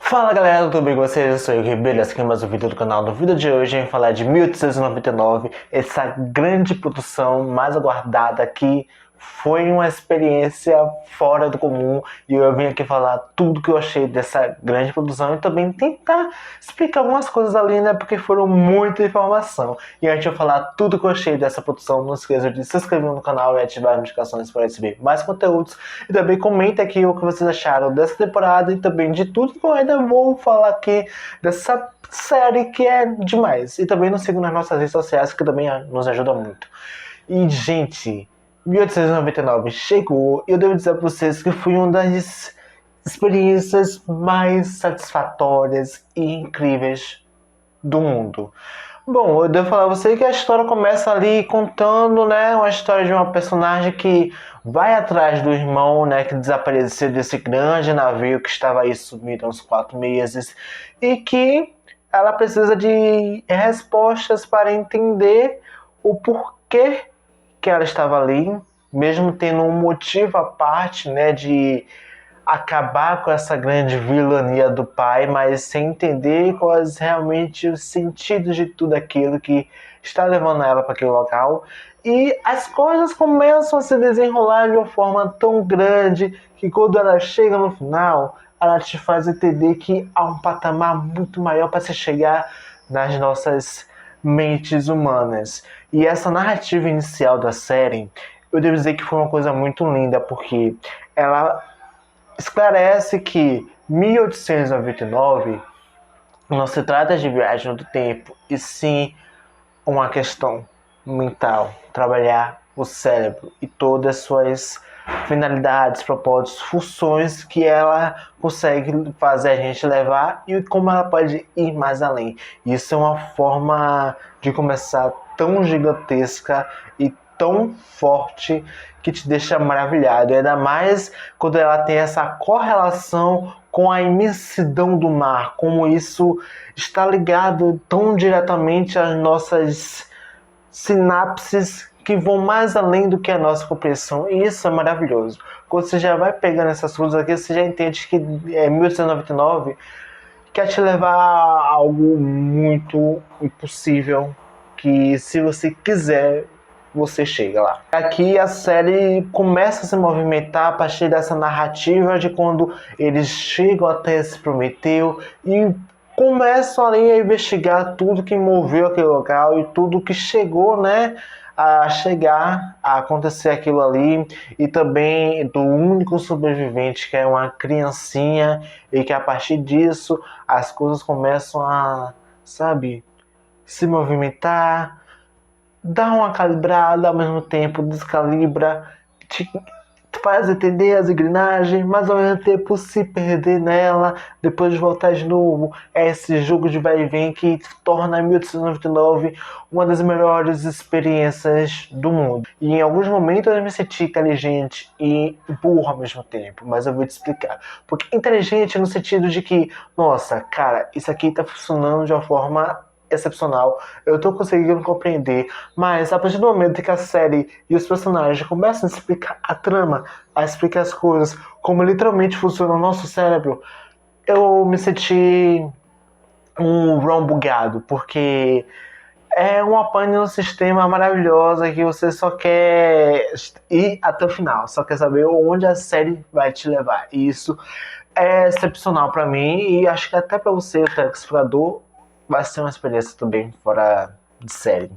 Fala galera, tudo bem com vocês? Eu sou o Ribeiro, esse aqui é mais um vídeo do canal. No vídeo de hoje, a gente vai falar de 1899, essa grande produção mais aguardada que foi uma experiência fora do comum, e eu vim aqui falar tudo que eu achei dessa grande produção e também tentar explicar algumas coisas ali, né, porque foram muita informação. E antes de eu falar tudo que eu achei dessa produção, não esqueça de se inscrever no canal e ativar as notificações para receber mais conteúdos. E também comenta aqui o que vocês acharam dessa temporada e também de tudo que eu ainda vou falar aqui dessa série que é demais. E também nos sigam nas nossas redes sociais, que também nos ajuda muito. E, gente, 1899 chegou e eu devo dizer pra vocês que foi uma das experiências mais satisfatórias e incríveis do mundo. Bom, eu devo falar a você que a história começa ali contando, né, uma história de uma personagem que vai atrás do irmão, né, que desapareceu desse grande navio que estava aí sumido há uns 4 meses e que ela precisa de respostas para entender o porquê que ela estava ali, mesmo tendo um motivo à parte, né, de acabar com essa grande vilania do pai, mas sem entender quais realmente os sentidos de tudo aquilo que está levando ela para aquele local. E as coisas começam a se desenrolar de uma forma tão grande que quando ela chega no final, ela te faz entender que há um patamar muito maior para se chegar nas nossas mentes humanas. E essa narrativa inicial da série, eu devo dizer que foi uma coisa muito linda, porque ela esclarece que 1899 não se trata de viagem no tempo, e sim uma questão mental, trabalhar o cérebro e todas as suas finalidades, propósitos, funções que ela consegue fazer a gente levar e como ela pode ir mais além. Isso é uma forma de começar tão gigantesca e tão forte que te deixa maravilhado, e ainda mais quando ela tem essa correlação com a imensidão do mar, como isso está ligado tão diretamente às nossas sinapses que vão mais além do que a nossa compreensão, e isso é maravilhoso. Quando você já vai pegando essas coisas aqui, você já entende que 1899 quer te levar a algo muito impossível, que se você quiser, você chega lá. Aqui a série começa a se movimentar a partir dessa narrativa de quando eles chegam até esse Prometeu e começam ali a investigar tudo que moveu aquele local e tudo que chegou, né, a chegar a acontecer aquilo ali, e também do único sobrevivente, que é uma criancinha, e que a partir disso as coisas começam a, sabe, se movimentar, dá uma calibrada, ao mesmo tempo descalibra, te faz entender as engrenagens, mas ao mesmo tempo se perder nela, depois de voltar de novo. É esse jogo de vai e vem que torna 1899 uma das melhores experiências do mundo. E em alguns momentos eu me senti inteligente e burro ao mesmo tempo, mas eu vou te explicar. Porque inteligente no sentido de que, nossa, cara, isso aqui tá funcionando de uma forma excepcional, eu tô conseguindo compreender, mas a partir do momento que a série e os personagens começam a explicar a trama, a explicar as coisas, como literalmente funciona o nosso cérebro, eu me senti um ROM bugado, porque é uma pane no sistema maravilhosa que você só quer ir até o final, só quer saber onde a série vai te levar. E isso é excepcional pra mim, e acho que até pra você, telespectador, vai ser uma experiência também fora de série.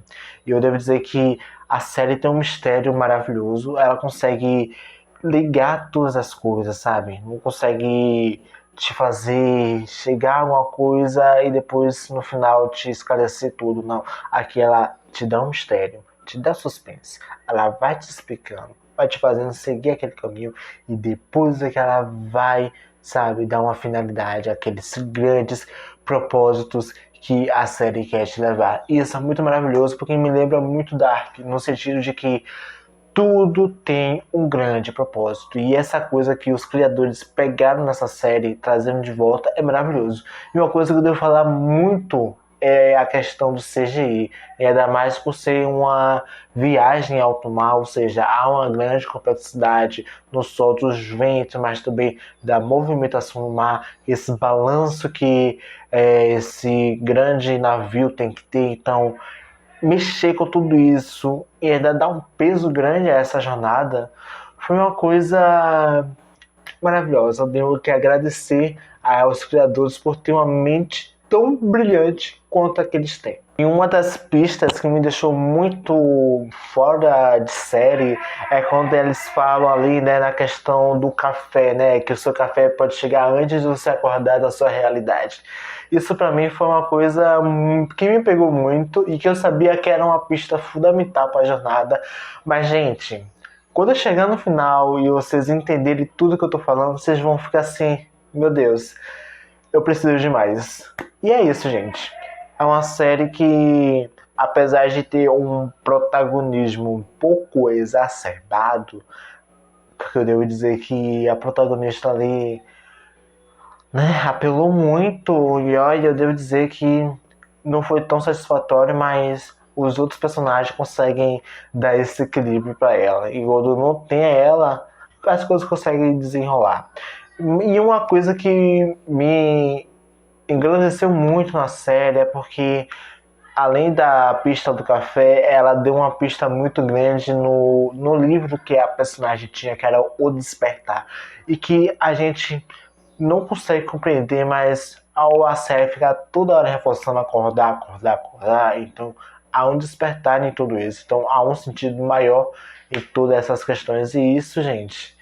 E eu devo dizer que a série tem um mistério maravilhoso, ela consegue ligar todas as coisas, sabe? Não consegue te fazer chegar a alguma coisa e depois no final te esclarecer tudo, não. Aqui ela te dá um mistério, te dá suspense, ela vai te explicando, vai te fazendo seguir aquele caminho, e depois é que ela vai, sabe, dar uma finalidade, aqueles grandes propósitos que a série quer te levar. E isso é muito maravilhoso, porque me lembra muito Dark, no sentido de que tudo tem um grande propósito, e essa coisa que os criadores pegaram nessa série, trazendo de volta, é maravilhoso. E uma coisa que eu devo falar muito é a questão do CGI, e ainda mais por ser uma viagem em alto mar, ou seja, há uma grande complexidade no sol dos ventos, mas também da movimentação do mar, esse balanço que esse grande navio tem que ter. Então, mexer com tudo isso e ainda dar um peso grande a essa jornada foi uma coisa maravilhosa. Eu tenho que agradecer aos criadores por ter uma mente tão brilhante quanto a que eles têm. E uma das pistas que me deixou muito fora de série é quando eles falam ali, né, na questão do café, né, que o seu café pode chegar antes de você acordar da sua realidade. Isso pra mim foi uma coisa que me pegou muito e que eu sabia que era uma pista fundamental para a jornada. Mas, gente, quando eu chegar no final e vocês entenderem tudo que eu tô falando, vocês vão ficar assim, meu Deus, eu preciso de mais. E é isso, gente. É uma série que, apesar de ter um protagonismo um pouco exacerbado, porque eu devo dizer que a protagonista ali, né, apelou muito, e olha, eu devo dizer que não foi tão satisfatório, mas os outros personagens conseguem dar esse equilíbrio para ela. E quando não tem ela, as coisas conseguem desenrolar. E uma coisa que me engrandeceu muito na série é porque, além da pista do café, ela deu uma pista muito grande no livro que a personagem tinha, que era O Despertar. E que a gente não consegue compreender, mas a série fica toda hora reforçando acordar, acordar, acordar. Então há um despertar em tudo isso. Então há um sentido maior em todas essas questões. E isso, gente,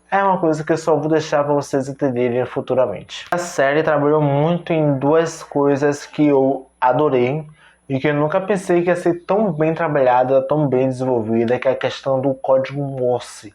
é uma coisa que eu só vou deixar para vocês entenderem futuramente. A série trabalhou muito em duas coisas que eu adorei e que eu nunca pensei que ia ser tão bem trabalhada, tão bem desenvolvida, que é a questão do código Morse,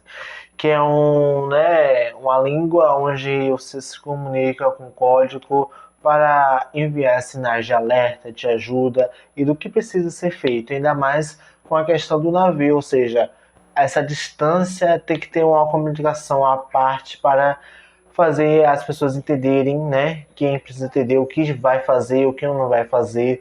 que é uma língua onde você se comunica com código para enviar sinais de alerta, de ajuda e do que precisa ser feito, ainda mais com a questão do navio, ou seja, essa distância tem que ter uma comunicação à parte para fazer as pessoas entenderem, né? Quem precisa entender o que vai fazer, o que não vai fazer.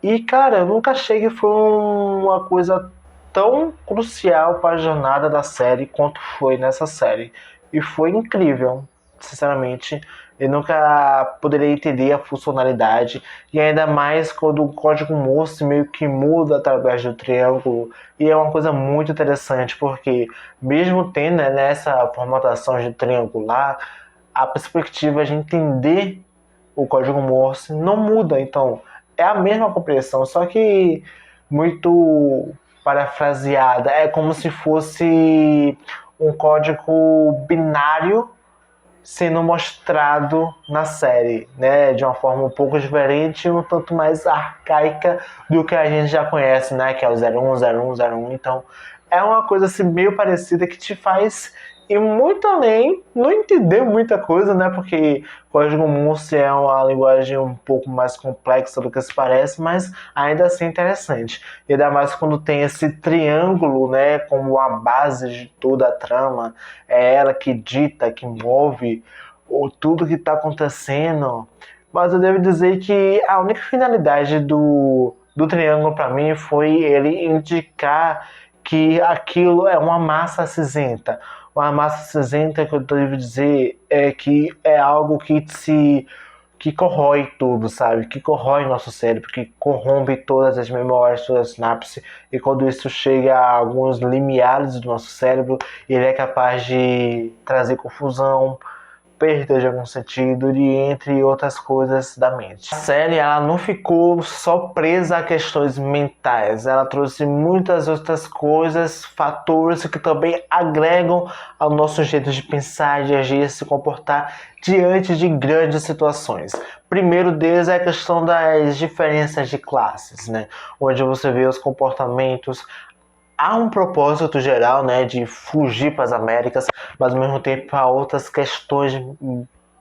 E, cara, eu nunca achei que foi uma coisa tão crucial para a jornada da série quanto foi nessa série. E foi incrível, sinceramente. Eu nunca poderia entender a funcionalidade. E ainda mais quando o código Morse meio que muda através do triângulo. E é uma coisa muito interessante, porque mesmo tendo, né, nessa formatação de triangular, a perspectiva de entender o código Morse não muda. Então, é a mesma compreensão, só que muito parafraseada. É como se fosse um código binário sendo mostrado na série, né, de uma forma um pouco diferente, um tanto mais arcaica do que a gente já conhece, né, que é o 01, 01, 01. Então, é uma coisa assim meio parecida que te faz ir muito além, não entender muita coisa, né, porque código Morse é uma linguagem um pouco mais complexa do que se parece, mas ainda assim interessante. E ainda mais quando tem esse triângulo, né, como a base de toda a trama, é ela que dita, que move tudo que está acontecendo. Mas eu devo dizer que a única finalidade do triângulo para mim foi ele indicar que aquilo é uma massa cinzenta. Uma massa cinzenta, que eu devo dizer, é que é algo que corrói tudo, sabe? Que corrói nosso cérebro, que corrompe todas as memórias, todas as sinapses. E quando isso chega a alguns limiares do nosso cérebro, ele é capaz de trazer confusão, perda de algum sentido e entre outras coisas da mente. A série ela não ficou só presa a questões mentais, ela trouxe muitas outras coisas, fatores que também agregam ao nosso jeito de pensar, de agir, se comportar diante de grandes situações. Primeiro deles é a questão das diferenças de classes, né? Onde você vê os comportamentos. Há um propósito geral, né, de fugir para as Américas, mas ao mesmo tempo há outras questões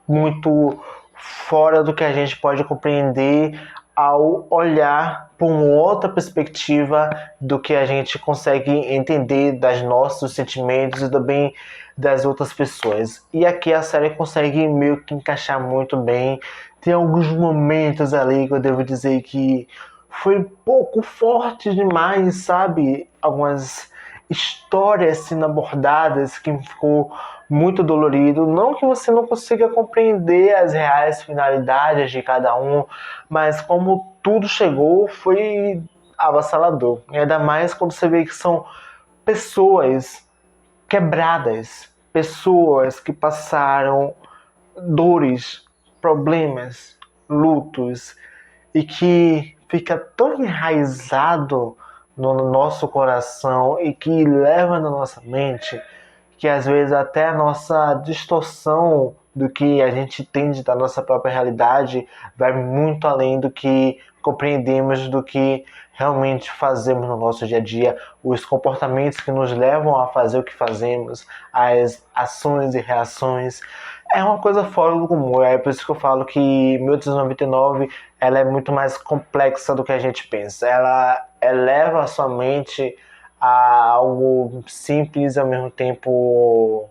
muito fora do que a gente pode compreender ao olhar por uma outra perspectiva do que a gente consegue entender das nossos sentimentos e também das outras pessoas. E aqui a série consegue meio que encaixar muito bem. Tem alguns momentos ali que eu devo dizer que foi um pouco forte demais, sabe? Algumas histórias sendo abordadas que ficou muito dolorido. Não que você não consiga compreender as reais finalidades de cada um, mas como tudo chegou, foi avassalador. E ainda mais quando você vê que são pessoas quebradas, pessoas que passaram dores, problemas, lutos, e que fica tão enraizado no nosso coração e que leva na nossa mente que às vezes até a nossa distorção do que a gente entende da nossa própria realidade vai muito além do que compreendemos, do que realmente fazemos no nosso dia a dia, os comportamentos que nos levam a fazer o que fazemos, as ações e reações. É uma coisa fora do comum, é por isso que eu falo que 1899 ela é muito mais complexa do que a gente pensa. Ela eleva a sua mente a algo simples e ao mesmo tempo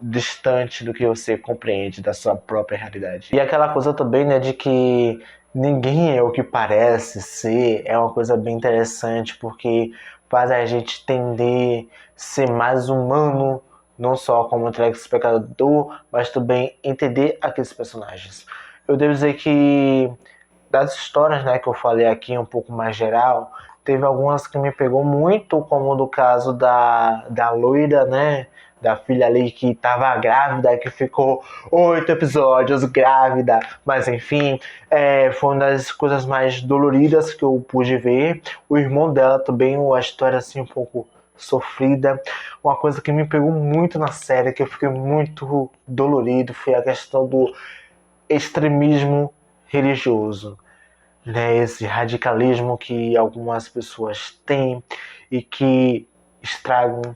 distante do que você compreende da sua própria realidade. E aquela coisa também, né, de que ninguém é o que parece ser, é uma coisa bem interessante, porque faz a gente tender a ser mais humano, não só como telespectador, mas também entender aqueles personagens. Eu devo dizer que das histórias, né, que eu falei aqui um pouco mais geral, teve algumas que me pegou muito, como no caso da loira, né, da filha ali que estava grávida, que ficou 8 episódios grávida, mas enfim, foi uma das coisas mais doloridas que eu pude ver. O irmão dela também, uma história assim um pouco sofrida. Uma coisa que me pegou muito na série, que eu fiquei muito dolorido, foi a questão do extremismo religioso, né? Esse radicalismo que algumas pessoas têm e que estragam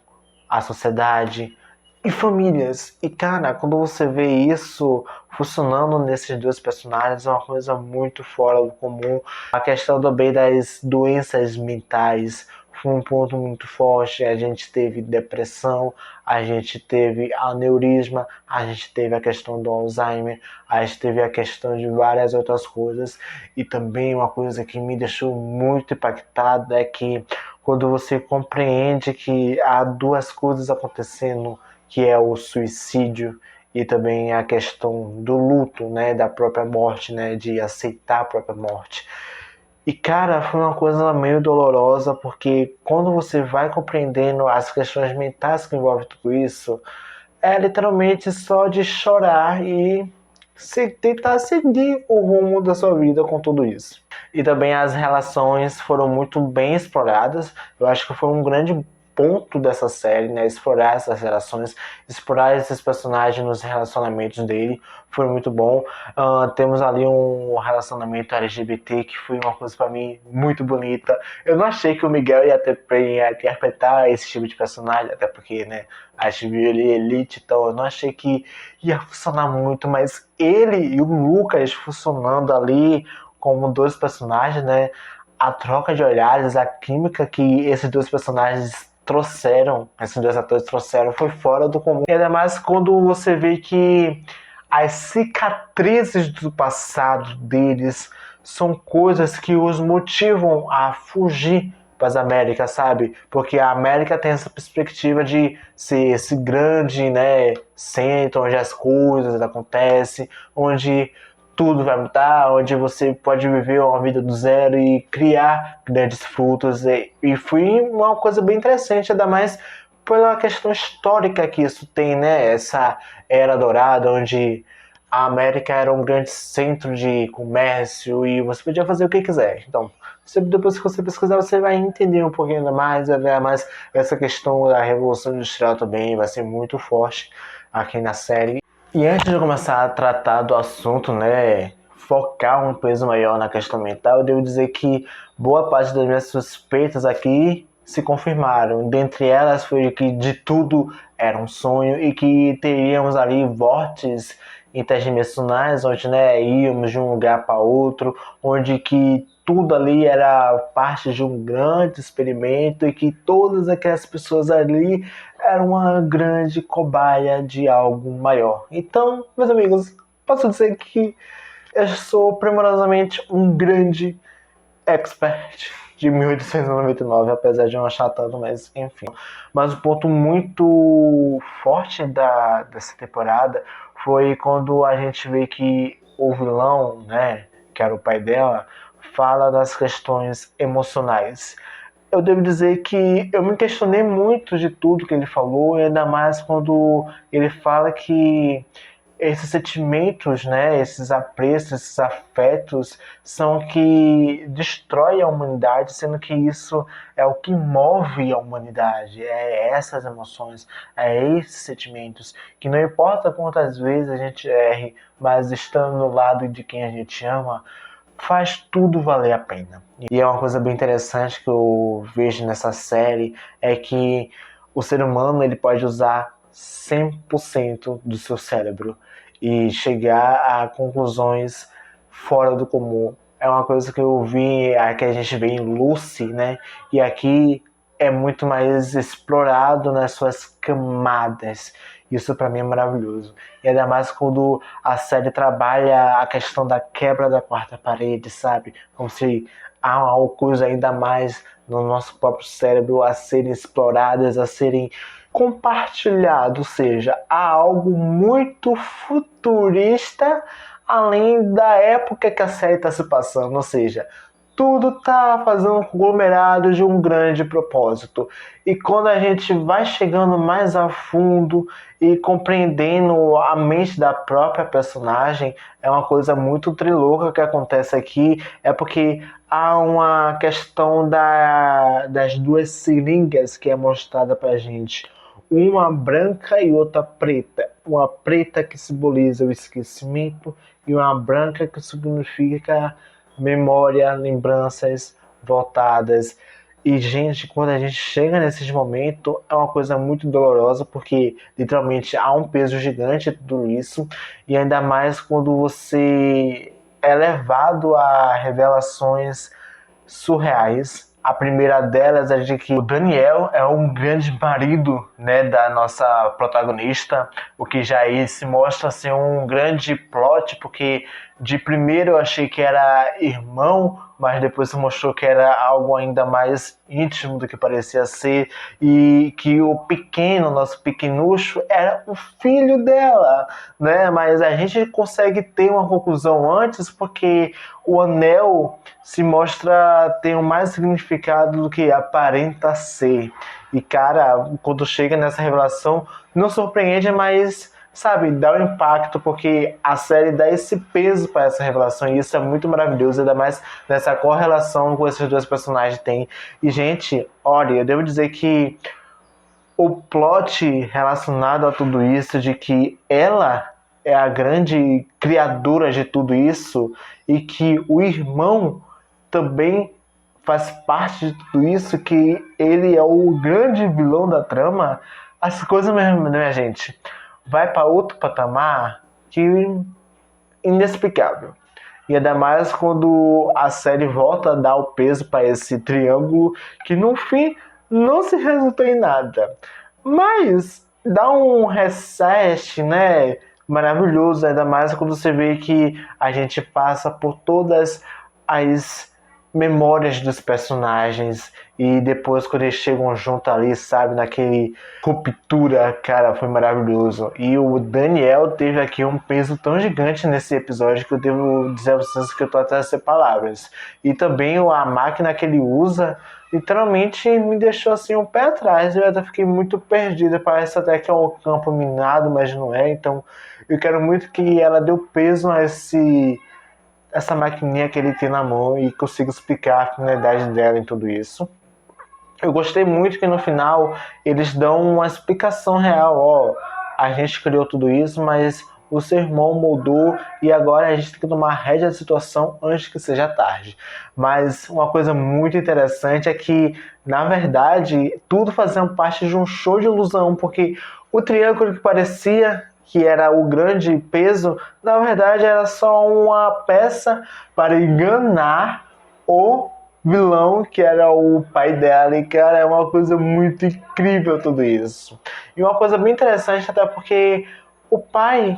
a sociedade e famílias. E cara, quando você vê isso funcionando nesses dois personagens, é uma coisa muito fora do comum. A questão também das doenças mentais foi um ponto muito forte. A gente teve depressão, a gente teve aneurisma, a gente teve a questão do Alzheimer, a gente teve a questão de várias outras coisas. E também uma coisa que me deixou muito impactado é que quando você compreende que há duas coisas acontecendo, que é o suicídio e também a questão do luto, né, da própria morte, né, de aceitar a própria morte. E cara, foi uma coisa meio dolorosa, porque quando você vai compreendendo as questões mentais que envolvem tudo isso, é literalmente só de chorar e tentar seguir o rumo da sua vida com tudo isso. E também as relações foram muito bem exploradas. Eu acho que foi um grande ponto dessa série, né? Explorar essas relações, explorar esses personagens nos relacionamentos dele, foi muito bom. Temos ali um relacionamento LGBT que foi uma coisa pra mim muito bonita. Eu não achei que o Miguel ia interpretar esse tipo de personagem, até porque, né, a gente viu ele elite, então eu não achei que ia funcionar muito, mas ele e o Lucas funcionando ali como dois personagens, né? A troca de olhares, a química que esses dois personagens trouxeram, esses dois atores trouxeram, foi fora do comum. E ainda mais quando você vê que as cicatrizes do passado deles são coisas que os motivam a fugir para as Américas, sabe? Porque a América tem essa perspectiva de ser esse grande, né, centro onde as coisas acontecem, onde tudo vai mudar, onde você pode viver uma vida do zero e criar grandes frutos. E foi uma coisa bem interessante, ainda mais pela questão histórica que isso tem, né? Essa era dourada, onde a América era um grande centro de comércio e você podia fazer o que quiser. Então, depois que você pesquisar, você vai entender um pouquinho ainda mais, vai ver mais essa questão da Revolução Industrial também, vai ser muito forte aqui na série. E antes de começar a tratar do assunto, né, focar um peso maior na questão mental, eu devo dizer que boa parte das minhas suspeitas aqui se confirmaram. Dentre elas foi que de tudo era um sonho e que teríamos ali vórtices interdimensionais, onde, né, íamos de um lugar para outro, onde que tudo ali era parte de um grande experimento e que todas aquelas pessoas ali eram uma grande cobaia de algo maior. Então, meus amigos, posso dizer que eu sou primorosamente um grande expert de 1899, apesar de não achar tanto, mas enfim. Mas o ponto muito forte dessa temporada foi quando a gente vê que o vilão, né, que era o pai dela, fala das questões emocionais. Eu devo dizer que eu me questionei muito de tudo que ele falou, ainda mais quando ele fala que esses sentimentos, né, esses apreços, esses afetos são que destroem a humanidade, sendo que isso é o que move a humanidade, é essas emoções, é esses sentimentos, que não importa quantas vezes a gente erre, mas estando no lado de quem a gente ama, faz tudo valer a pena. E é uma coisa bem interessante que eu vejo nessa série, é que o ser humano ele pode usar 100% do seu cérebro e chegar a conclusões fora do comum. É uma coisa que eu vi, que a gente vê em Lucy, né? E aqui é muito mais explorado nas suas camadas. Isso para mim é maravilhoso. E ainda mais quando a série trabalha a questão da quebra da quarta parede, sabe? Como se há uma coisa ainda mais no nosso próprio cérebro a serem exploradas, a serem compartilhado, ou seja, há algo muito futurista além da época que a série está se passando, ou seja, tudo está fazendo um conglomerado de um grande propósito. E quando a gente vai chegando mais a fundo e compreendendo a mente da própria personagem, é uma coisa muito trilouca que acontece aqui, é porque há uma questão das duas seringas que é mostrada pra gente. Uma branca e outra preta. Uma preta que simboliza o esquecimento e uma branca que significa memória, lembranças voltadas. E, gente, quando a gente chega nesses momentos, é uma coisa muito dolorosa, porque literalmente há um peso gigante em tudo isso, e ainda mais quando você é levado a revelações surreais. A primeira delas é de que o Daniel é um grande marido, né, da nossa protagonista, o que já aí se mostra ser um grande plot, porque de primeiro eu achei que era irmão, mas depois se mostrou que era algo ainda mais íntimo do que parecia ser, e que o pequeno, nosso pequenucho, era o filho dela, né? Mas a gente consegue ter uma conclusão antes, porque o anel se mostra ter um mais significado do que aparenta ser. E cara, quando chega nessa revelação, não surpreende, mas sabe, dá um impacto, porque a série dá esse peso para essa revelação, e isso é muito maravilhoso, ainda mais nessa correlação que esses dois personagens têm. E gente, olha, eu devo dizer que o plot relacionado a tudo isso, de que ela é a grande criadora de tudo isso e que o irmão também faz parte de tudo isso, que ele é o grande vilão da trama, as coisas mesmo, né, gente? Vai para outro patamar que inexplicável. E ainda mais quando a série volta a dar o peso para esse triângulo que no fim não se resultou em nada. Mas dá um reset, né? Maravilhoso, ainda mais quando você vê que a gente passa por todas as memórias dos personagens e depois quando eles chegam junto ali, sabe, naquele ruptura, cara, foi maravilhoso. E o Daniel teve aqui um peso tão gigante nesse episódio que eu devo dizer a vocês que eu tô até sem palavras. E também a máquina que ele usa literalmente me deixou assim um pé atrás. Eu até fiquei muito perdida, parece até que é um campo minado, mas não é. Então eu quero muito que ela dê peso a essa maquininha que ele tem na mão e consiga explicar a finalidade dela em tudo isso. Eu gostei muito que no final eles dão uma explicação real, ó, a gente criou tudo isso, mas o seu irmão mudou e agora a gente tem que tomar rédea da situação antes que seja tarde. Mas uma coisa muito interessante é que, na verdade, tudo fazia parte de um show de ilusão, porque o triângulo que parecia que era o grande peso, na verdade era só uma peça para enganar o vilão, que era o pai dela. E cara, é uma coisa muito incrível tudo isso. E uma coisa bem interessante, até porque o pai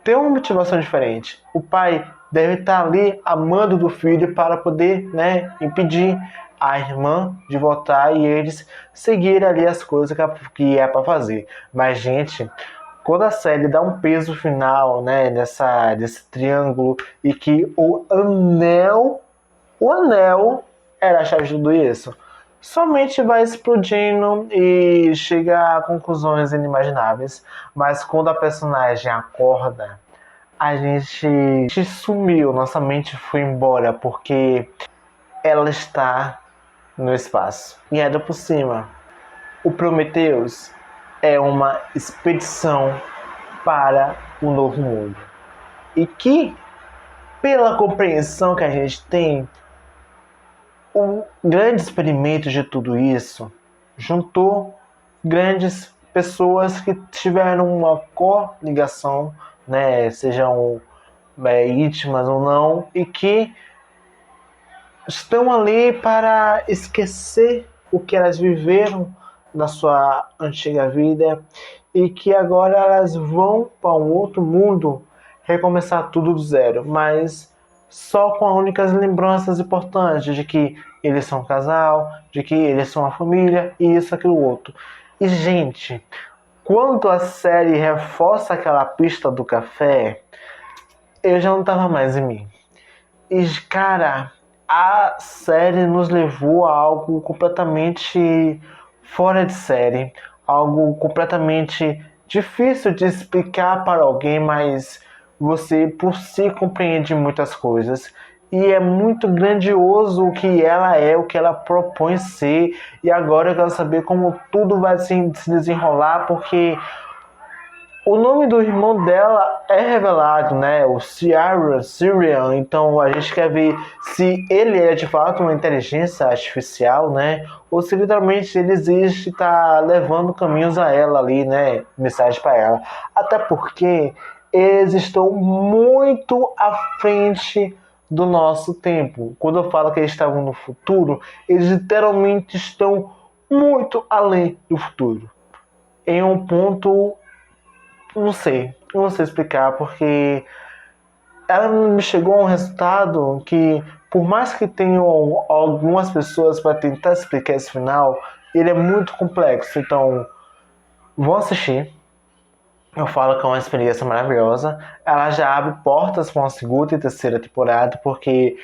tem uma motivação diferente. O pai deve estar ali amando do filho para poder, né, impedir a irmã de voltar e eles seguirem ali as coisas que é para fazer. Mas, gente, quando a série dá um peso final, né, nesse triângulo, e que o anel era a chave de tudo isso, somente vai explodindo e chega a conclusões inimagináveis. Mas quando a personagem acorda, a gente sumiu, nossa mente foi embora, porque ela está no espaço. E ainda por cima, o Prometheus é uma expedição para o novo mundo. E que, pela compreensão que a gente tem, o grande experimento de tudo isso juntou grandes pessoas que tiveram uma coligação, né, sejam íntimas ou não, e que estão ali para esquecer o que elas viveram na sua antiga vida e que agora elas vão para um outro mundo recomeçar tudo do zero, mas só com as únicas lembranças importantes de que eles são um casal, de que eles são uma família e isso, aquilo, outro. E, gente, quando a série reforça aquela pista do café, eu já não estava mais em mim. E, cara, a série nos levou a algo completamente fora de série, algo completamente difícil de explicar para alguém, mas você por si compreende muitas coisas. E é muito grandioso o que ela é, o que ela propõe ser. E agora eu quero saber como tudo vai se desenrolar, porque o nome do irmão dela é revelado, né? O Sirian. Então a gente quer ver se ele é de fato uma inteligência artificial, né? Ou se literalmente ele existe e está levando caminhos a ela ali, né? Mensagem para ela. Até porque eles estão muito à frente do nosso tempo. Quando eu falo que eles estavam no futuro, eles literalmente estão muito além do futuro. Em um ponto, não sei explicar, porque ela me chegou a um resultado que, por mais que tenham algumas pessoas para tentar explicar esse final, ele é muito complexo. Então, vou assistir. Eu falo que é uma experiência maravilhosa. Ela já abre portas para uma segunda e terceira temporada, porque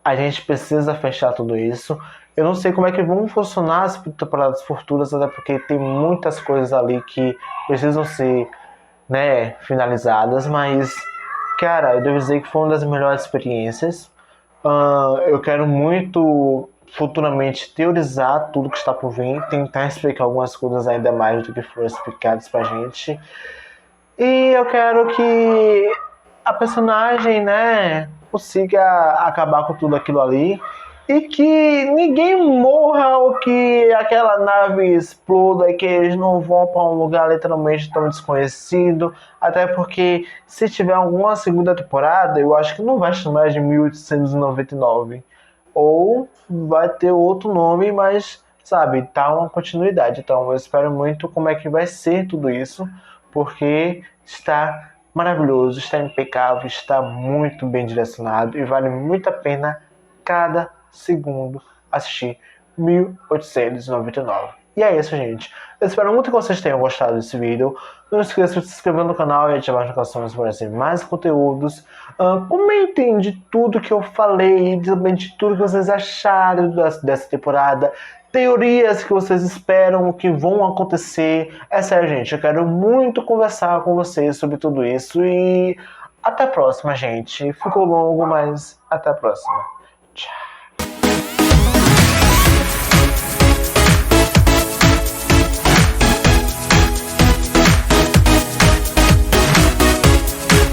a gente precisa fechar tudo isso. Eu não sei como é que vão funcionar as temporadas futuras, até porque tem muitas coisas ali que precisam ser, né, finalizadas, mas, cara, eu devo dizer que foi uma das melhores experiências. Eu quero muito futuramente teorizar tudo que está por vir, tentar explicar algumas coisas ainda mais do que foram explicadas pra gente. E eu quero que a personagem, né, consiga acabar com tudo aquilo ali e que ninguém morra ou que aquela nave exploda e que eles não vão para um lugar literalmente tão desconhecido. Até porque se tiver alguma segunda temporada, eu acho que não vai chamar de 1899. Ou vai ter outro nome, mas, sabe, tá uma continuidade. Então eu espero muito como é que vai ser tudo isso, porque está maravilhoso, está impecável, está muito bem direcionado e vale muito a pena cada segundo assistir 1899. E é isso, gente. Eu espero muito que vocês tenham gostado desse vídeo. Não esqueça de se inscrever no canal e ativar as notificações para receber mais conteúdos. Comentem de tudo que eu falei, também de tudo que vocês acharam dessa temporada. Teorias que vocês esperam que vão acontecer. É sério, gente. Eu quero muito conversar com vocês sobre tudo isso. E até a próxima, gente. Ficou longo, mas até a próxima. Tchau.